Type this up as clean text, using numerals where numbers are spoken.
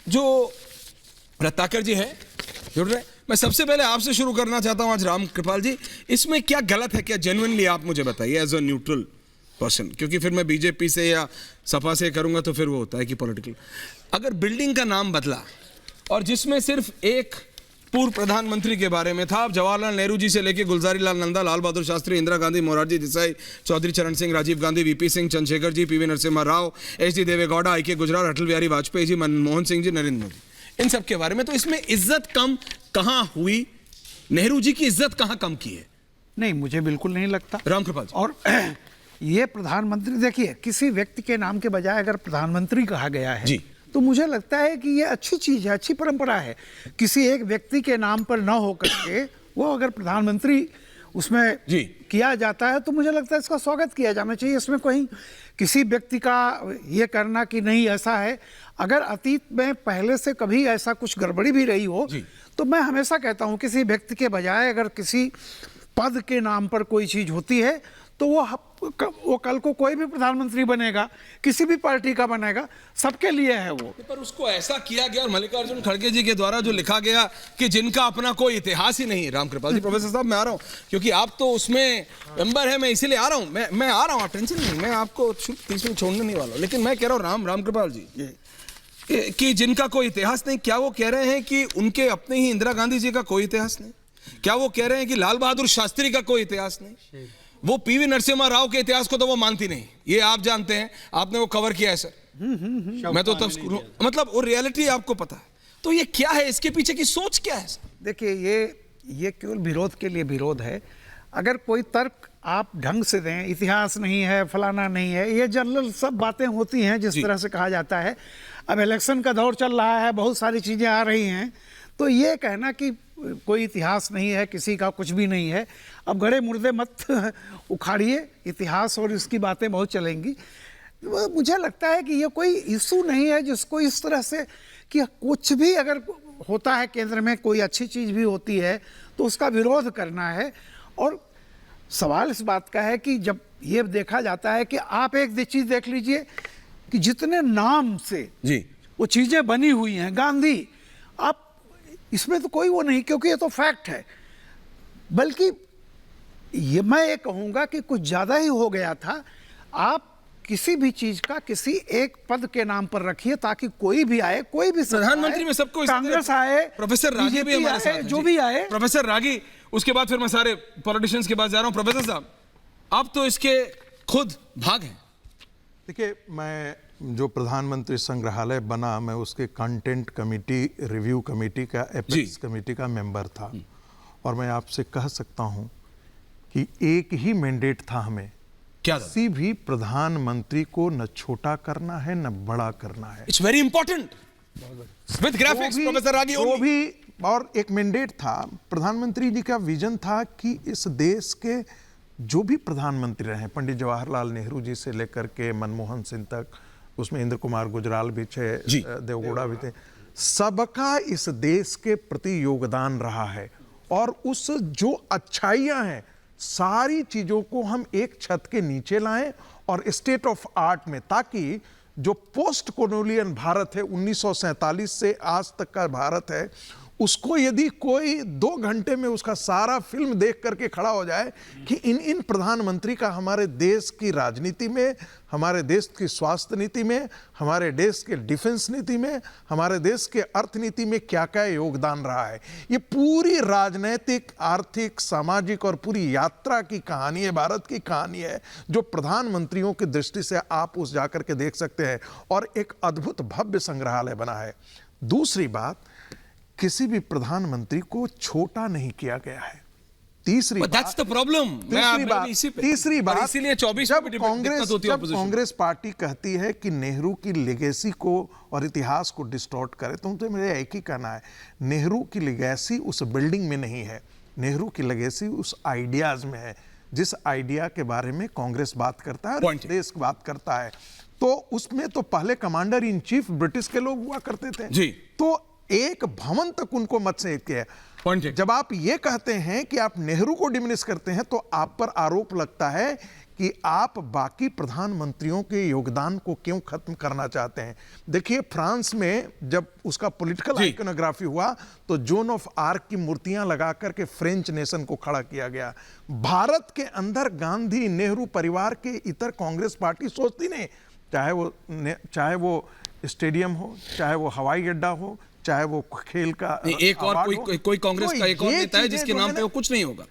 जो रत्नाकर जी है जुड़ रहे, मैं सबसे पहले आपसे शुरू करना चाहता हूं आज राम कृपाल जी, इसमें क्या गलत है, क्या जेन्युइनली आप मुझे बताइए एज अ न्यूट्रल पर्सन, क्योंकि फिर मैं बीजेपी से या सपा से करूंगा तो फिर वो होता है कि पॉलिटिकल। अगर बिल्डिंग का नाम बदला और जिसमें सिर्फ एक पूर्व प्रधानमंत्री के बारे में था, आप जवाहरलाल नेहरू जी से लेकर Gulzari Lal Nanda, Lal Bahadur Shastri, Indira Gandhi, Morarji Desai, Chaudhary Charan Singh, Rajiv Gandhi, VP Singh, Chandrashekhar ji, PV Narasimha Rao, HD. Deve Gowda, IK. Gujral, Atal Bihari Vajpayee ji, Manmohan Singh ji, Narendra Modi, इन सब के बारे में, तो इसमें इज्जत कम कहां हुई? नेहरू जी की इज्जत कहां कम की है? नहीं, मुझे बिल्कुल नहीं लगता। रामकृपाल जी। और ये प्रधानमंत्री, देखिए, किसी व्यक्ति के नाम के बजाय अगर प्रधानमंत्री कहा गया है जी, तो मुझे लगता है कि ये अच्छी चीज है, अच्छी परंपरा है। किसी एक व्यक्ति के नाम पर न हो करके वो अगर प्रधानमंत्री उसमें जी किया जाता है तो मुझे लगता है इसका स्वागत किया जाना चाहिए। इसमें कोई किसी व्यक्ति का ये करना कि नहीं ऐसा है, अगर अतीत में पहले से कभी ऐसा कुछ गड़बड़ी भी रही हो तो मैं हमेशा कहता हूँ किसी व्यक्ति के बजाय अगर किसी पद के नाम पर कोई चीज होती है तो वो कल को कोई भी प्रधानमंत्री बनेगा, किसी भी पार्टी का बनेगा, सबके लिए है वो। पर उसको ऐसा किया गया और मल्लिकार्जुन खड़गे जी के द्वारा जो लिखा गया कि जिनका अपना कोई इतिहास ही नहीं। रामकृपाल जी, प्रोफेसर साहब मैं आ रहा हूं क्योंकि आप तो उसमें मेंबर है, मैं इसीलिए आ रहा हूं, मैं आ रहा हूं, आप टेंशन नहीं, मैं आपको 30 मिनट छोड़ने नहीं वाला, लेकिन मैं कह रहा हूं रामकृपाल जी कि जिनका कोई इतिहास नहीं, क्या वो कह रहे हैं कि उनके अपने ही इंदिरा गांधी जी का कोई इतिहास नहीं? क्या वो कह रहे हैं कि लाल बहादुर शास्त्री का कोई इतिहास नहीं? वो पीवी नरसिम्हा राव के इतिहास को तो वो मानती नहीं, ये आप जानते हैं, आपने वो कवर किया है सर। मैं तो तब मतलब वो रियलिटी आपको पता है, तो ये क्या है, इसके पीछे की सोच क्या है सर? देखिए, ये केवल विरोध के लिए विरोध है। अगर कोई तर्क आप ढंग से दें, इतिहास नहीं है, फलाना नहीं है, ये जनरल सब बातें होती हैं जिस तरह से कहा जाता है। अब इलेक्शन का दौर चल रहा है, बहुत सारी चीजें आ रही हैं, तो ये कहना कि कोई इतिहास नहीं है, किसी का कुछ भी नहीं है, अब गड़े मुर्दे मत उखाड़िए, इतिहास और इसकी बातें बहुत चलेंगी। मुझे लगता है कि ये कोई इशू नहीं है जिसको इस तरह से कि कुछ भी अगर होता है केंद्र में, कोई अच्छी चीज़ भी होती है तो उसका विरोध करना है। और सवाल इस बात का है कि जब ये देखा जाता है कि आप एक चीज़ देख लीजिए कि जितने नाम से जी वो चीज़ें बनी हुई हैं, गांधी, आप इसमें तो कोई वो नहीं, क्योंकि ये तो फैक्ट है। बल्कि ये मैं ये कहूँगा कि कुछ ज़्यादा ही हो गया था। आप किसी भी चीज़ का किसी एक पद के नाम पर रखिए ताकि कोई भी आए, कोई भी प्रधानमंत्री में सबको, कांग्रेस आए, प्रोफेसर रागी भी हमारे साथ, जो भी आए, प्रोफेसर रागी, उसके बाद फिर मैं सारे पॉलिटिशियंस के पास जा रहा हूं। प्रोफेसर साहब, आप तो इसके खुद भाग हैं। देखिए, मैं जो प्रधानमंत्री संग्रहालय बना, मैं उसके कंटेंट कमेटी, रिव्यू कमेटी का, एपेक्स कमेटी का मेंबर था, और मैं आपसे कह सकता हूं कि एक ही मैंडेट था हमें, क्या किसी भी प्रधानमंत्री को न छोटा करना है न बड़ा करना है। It's very important with graphics professor Ragi. वो भी, और एक मैंडेट था, प्रधानमंत्री जी का विजन था कि इस देश के जो भी प्रधानमंत्री रहे, पंडित जवाहरलाल नेहरू जी से लेकर के मनमोहन सिंह तक, उसमें इंद्र कुमार गुजराल भी थे, देवगौड़ा भी थे, सबका इस देश के प्रति योगदान रहा है। और उस जो अच्छाइयां हैं, सारी चीजों को हम एक छत के नीचे लाएं और स्टेट ऑफ आर्ट में, ताकि जो पोस्ट कोलोनियल भारत है, 1947 से आज तक का भारत है, उसको यदि कोई 2 घंटे में उसका सारा फिल्म देख करके खड़ा हो जाए कि इन प्रधानमंत्री का हमारे देश की राजनीति में, हमारे देश की स्वास्थ्य नीति में, हमारे देश के डिफेंस नीति में, हमारे देश के अर्थनीति में क्या क्या योगदान रहा है। ये पूरी राजनैतिक, आर्थिक, सामाजिक और पूरी यात्रा की कहानी है, भारत की कहानी है, जो प्रधानमंत्रियों की दृष्टि से आप उस जाकर के देख सकते हैं। और एक अद्भुत भव्य संग्रहालय बना है। दूसरी बात, किसी भी प्रधानमंत्री को छोटा नहीं किया गया है। तीसरी बात, इसीलिए 24 जब कांग्रेस पार्टी कहती है कि नेहरू की लेगेसी को और इतिहास को डिस्टॉर्ट करे, तो मेरा एक ही कहना है, नेहरू की लेगेसी उस बिल्डिंग में नहीं है, नेहरू की लेगेसी उस आइडियाज में है, जिस आइडिया के बारे में कांग्रेस बात करता है, देश बात करता है। तो उसमें तो पहले कमांडर इन चीफ ब्रिटिश के लोग हुआ करते थे जी, तो एक भवन तक उनको मत से किया। जब आप ये कहते हैं कि आप नेहरू को डिमिनिश करते हैं, तो आप पर आरोप लगता है कि आप बाकी प्रधानमंत्रियों के योगदान को क्यों खत्म करना चाहते हैं। देखिए फ्रांस में जब उसका पॉलिटिकल आइकनोग्राफी हुआ तो जोन ऑफ आर्क की मूर्तियां लगा करके फ्रेंच नेशन को खड़ा किया गया। भारत के अंदर गांधी नेहरू परिवार के इतर कांग्रेस पार्टी सोचती नहीं, चाहे वो स्टेडियम हो, चाहे वो हवाई अड्डा हो, चाहे वो खेल का एक और अवार्ड हो। कोई कांग्रेस तो का एक और ये नेता है चीजें जिसके जो नाम है पे ना- वो कुछ नहीं होगा।